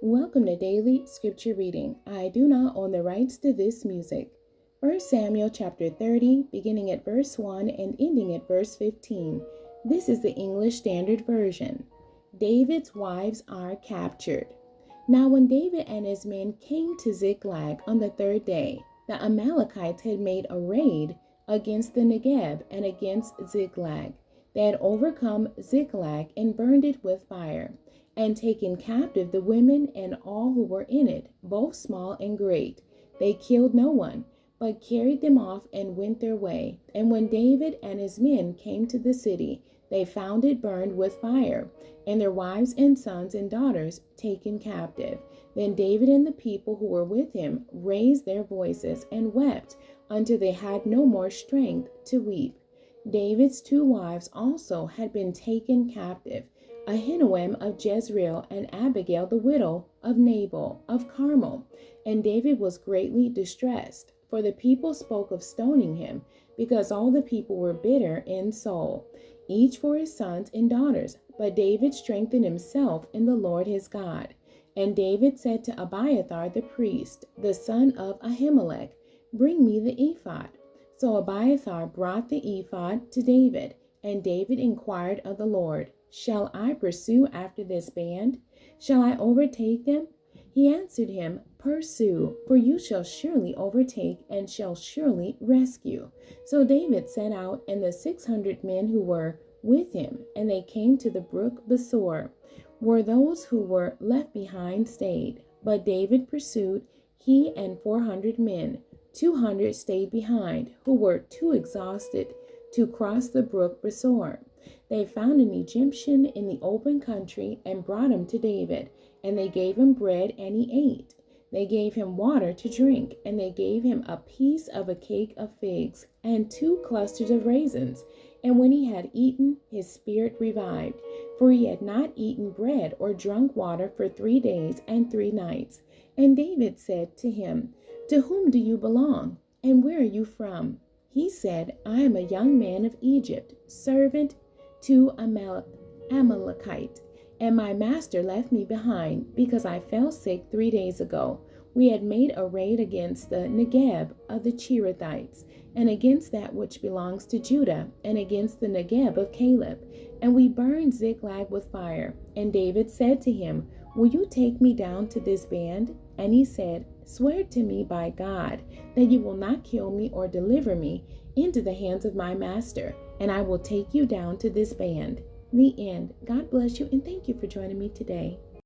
Welcome to Daily Scripture Reading. I do not own the rights to this music. 1 Samuel chapter 30, beginning at verse 1 and ending at verse 15. This is the English Standard Version. David's wives are captured. Now when David and his men came to Ziklag on the third day, the Amalekites had made a raid against the Negeb and against Ziklag. They had overcome Ziklag and burned it with fire, and taken captive the women and all who were in it, both small and great. They killed no one, but carried them off and went their way. And when David and his men came to the city, they found it burned with fire, and their wives and sons and daughters taken captive. Then David and the people who were with him raised their voices and wept until they had no more strength to weep. David's two wives also had been taken captive, Ahinoam of Jezreel and Abigail the widow of Nabal of Carmel. And David was greatly distressed, for the people spoke of stoning him, because all the people were bitter in soul, each for his sons and daughters. But David strengthened himself in the Lord his God. And David said to Abiathar the priest, the son of Ahimelech, "Bring me the ephod." So Abiathar brought the ephod to David, and David inquired of the Lord, "Shall I pursue after this band? Shall I overtake them?" He answered him, "Pursue, for you shall surely overtake and shall surely rescue." So David set out, and the 600 men who were with him, and they came to the brook Besor, where those who were left behind stayed. But David pursued, he and 400 men. 200 stayed behind, who were too exhausted to cross the brook Besor. They found an Egyptian in the open country and brought him to David, and they gave him bread, and he ate. They gave him water to drink, and they gave him a piece of a cake of figs and 2 clusters of raisins. And when he had eaten, his spirit revived, for he had not eaten bread or drunk water for 3 days and 3 nights. And David said to him, "To whom do you belong, and where are you from?" He said, "I am a young man of Egypt, servant to Amalekite, and my master left me behind because I fell sick 3 days ago. We had made a raid against the Negeb of the Cherethites, and against that which belongs to Judah, and against the Negeb of Caleb, and we burned Ziklag with fire." And David said to him, "Will you take me down to this band?" And he said, "Swear to me by God that you will not kill me or deliver me into the hands of my master, and I will take you down to this band." The end. God bless you, and thank you for joining me today.